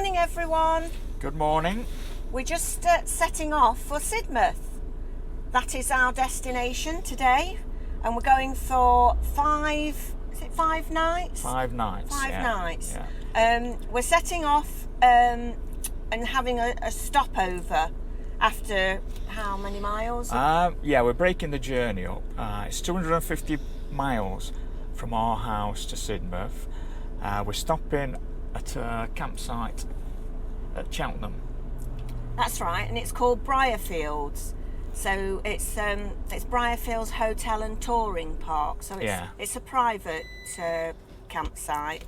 morning, everyone. Good morning. We're just setting off for Sidmouth. That is our destination today, and we're going for 5 nights? 5 nights. Five nights. Yeah. We're setting off and having a stopover after how many miles? Yeah, we're breaking the journey up. It's 250 miles from our house to Sidmouth. We're stopping at a campsite at Cheltenham. That's right, and it's called Briarfields. So it's Briarfields Hotel and Touring Park. So it's a private campsite,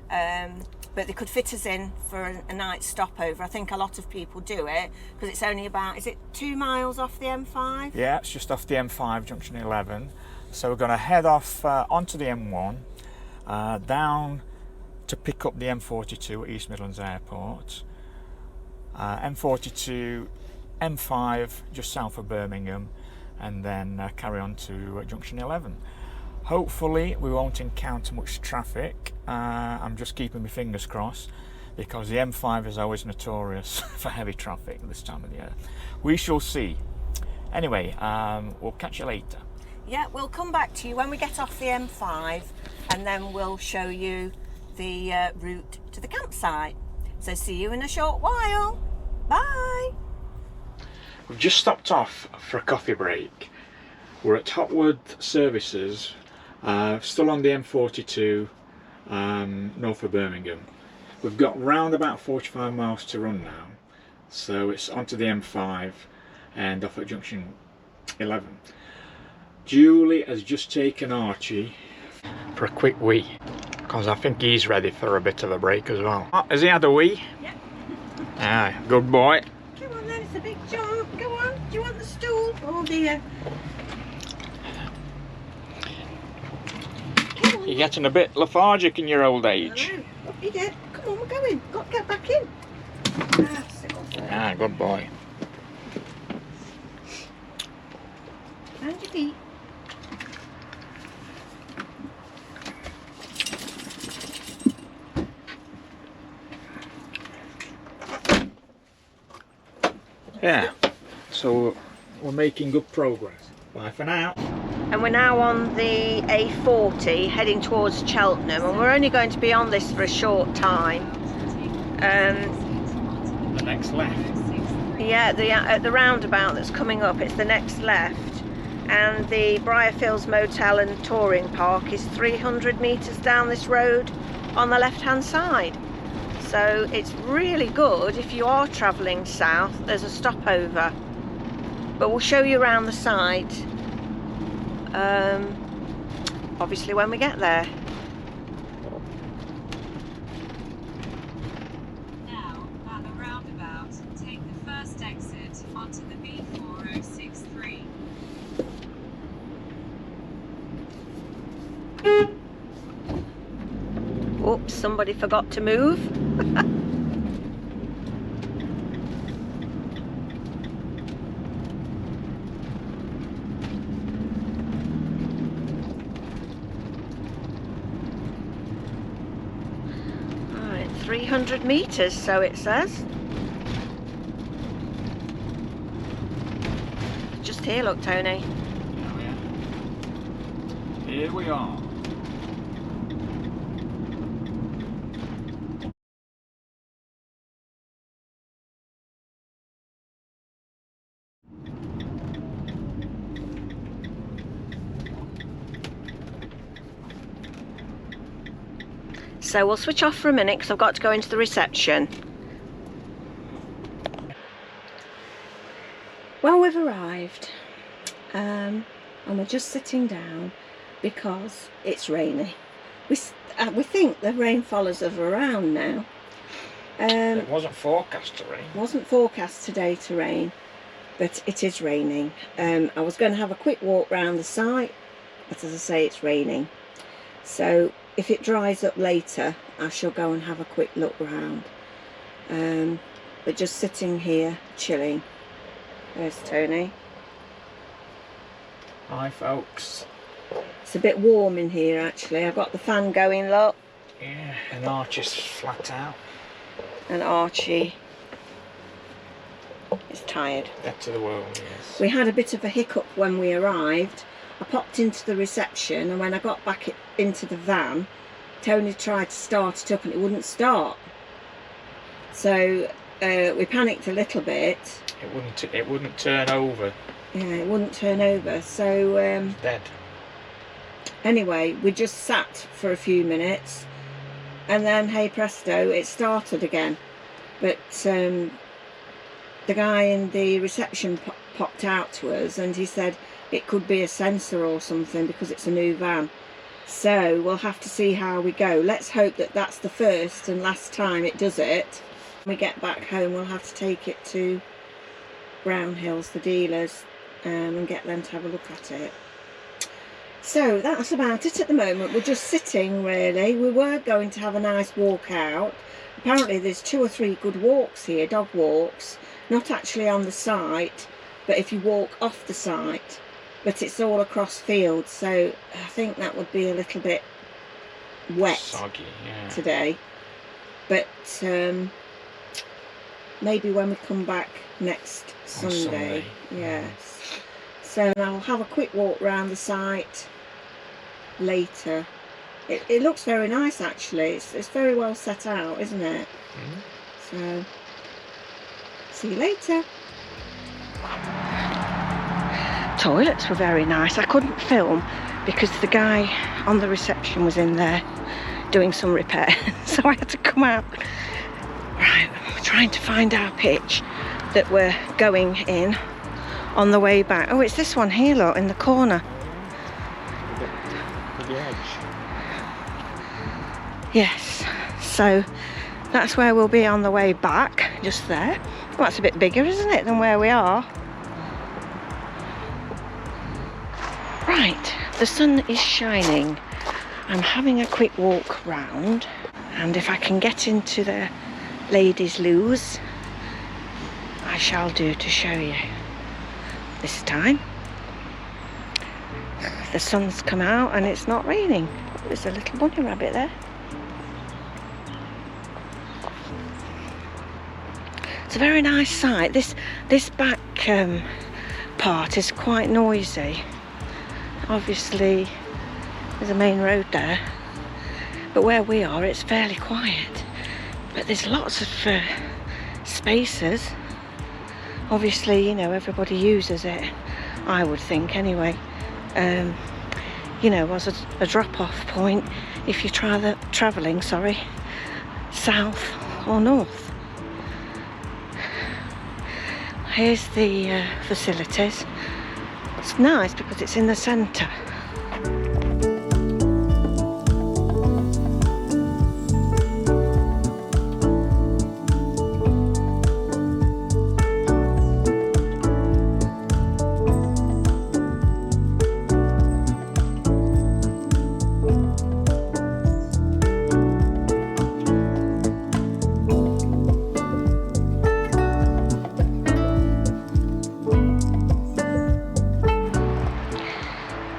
but they could fit us in for a night stopover. I think a lot of people do it because it's only about, is it 2 miles off the M5? Yeah, it's just off the M5, junction 11. So we're going to head off onto the M1, down to pick up the M42 at East Midlands Airport, M42, M5 just south of Birmingham, and then carry on to junction 11. Hopefully we won't encounter much traffic. I'm just keeping my fingers crossed because the M5 is always notorious for heavy traffic this time of the year. We shall see. Anyway, we'll catch you later. Yeah, we'll come back to you when we get off the M5, and then we'll show you the route to the campsite. So see you in a short while. Bye. We've just stopped off for a coffee break. We're at Hotwood Services, still on the M42, north of Birmingham. We've got round about 45 miles to run now, so it's onto the M5 and off at junction 11. Julie has just taken Archie for a quick wee, because I think he's ready for a bit of a break as well. Oh, has he had a wee? Yeah. Ah, good boy. Come on then, it's a big jump. Go on, do you want the stool? Oh dear. You're getting a bit lethargic in your old age. I know. What you get? Come on, we're going. Got to get back in. Sit on there. Ah, good boy. Hand your feet. Yeah, so we're making good progress. Bye for now. And we're now on the A40 heading towards Cheltenham, and we're only going to be on this for a short time. The next left. Yeah, at the roundabout that's coming up, it's the next left, and the Briarfields Motel and Touring Park is 300 metres down this road on the left hand side. So it's really good if you are travelling south. There's a stopover, but we'll show you around the site obviously when we get there. Now at the roundabout, take the first exit onto the B4063. Oops, somebody forgot to move. Alright, 300 metres, so it says. Just here, look, Tony. Oh, yeah. Here we are. So we'll switch off for a minute because I've got to go into the reception. Well, we've arrived and we're just sitting down because it's rainy. We think the rain follows us around now. It wasn't forecast to rain. Wasn't forecast today to rain, but it is raining. I was going to have a quick walk round the site, but as I say, it's raining. So if it dries up later, I shall go and have a quick look round. But just sitting here, chilling. There's Tony. Hi folks. It's a bit warm in here actually. I've got the fan going, look. Yeah, and Archie's flat out. and Archie is tired. Dead to the world, yes. We had a bit of a hiccup when we arrived. I popped into the reception, and when I got back into the van, Tony tried to start it up and it wouldn't start. So we panicked a little bit. It wouldn't turn over. Yeah, it wouldn't turn over. So Dead. anyway, we just sat for a few minutes, and then hey presto, it started again. But the guy in the reception popped out to us, and he said it could be a sensor or something because it's a new van. So we'll have to see how we go. Let's hope that that's the first and last time it does it. When we get back home, we'll have to take it to Brownhills, the dealers, and get them to have a look at it. So that's about it at the moment. We're just sitting, really. We were going to have a nice walk out. Apparently there's 2 or 3 good walks here, dog walks, not actually on the site, but if you walk off the site. But it's all across fields, so I think that would be a little bit wet, soggy, yeah, today. But maybe when we come back next Sunday. Yes. So I'll have a quick walk round the site later. It looks very nice, actually. It's very well set out, isn't it? So see you later. Toilets were very nice. I couldn't film because the guy on the reception was in there doing some repair, so I had to come out. Right, we're trying to find our pitch that we're going in on the way back. Oh, it's this one here, look, in the corner. With the edge. Yes, so that's where we'll be on the way back, just there. Well, that's a bit bigger, isn't it, than where we are? Right, the sun is shining. I'm having a quick walk round, and if I can get into the ladies' loos, I shall do to show you. This time the sun's come out and it's not raining. There's a little bunny rabbit there. It's a very nice site. This back part is quite noisy. Obviously there's a main road there, but where we are it's fairly quiet, but there's lots of spaces. Obviously, you know, everybody uses it, I would think anyway, you know, as a drop-off point if you're travelling south or north. Here's the facilities. It's nice because it's in the centre.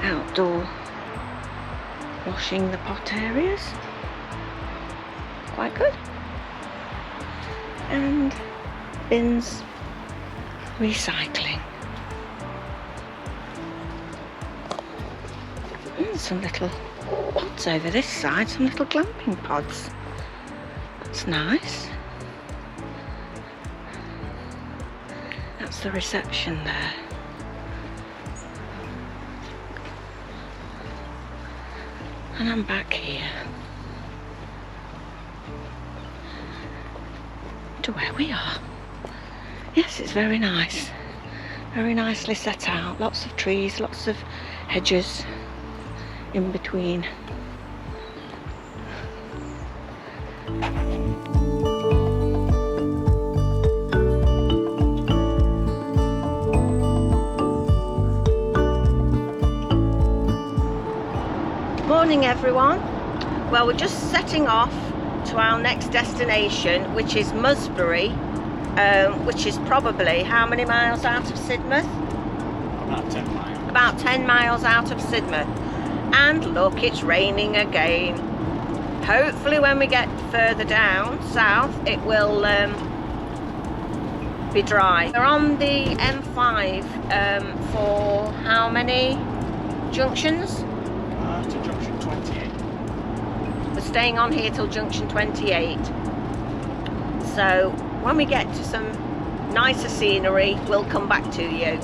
Outdoor washing the pot areas, quite good, and bins recycling. And some little pods over this side, some little glamping pods. That's nice. That's the reception there. And I'm back here to where we are. Yes, it's very nice. Very nicely set out. Lots of trees, lots of hedges in between. Morning everyone. Well, we're just setting off to our next destination, which is Musbury, which is probably how many miles out of Sidmouth? About 10 miles. About 10 miles out of Sidmouth. And look, it's raining again. Hopefully when we get further down south it will be dry. We're on the M5 for how many junctions? To junction 28. We're staying on here till junction 28. So when we get to some nicer scenery, we'll come back to you.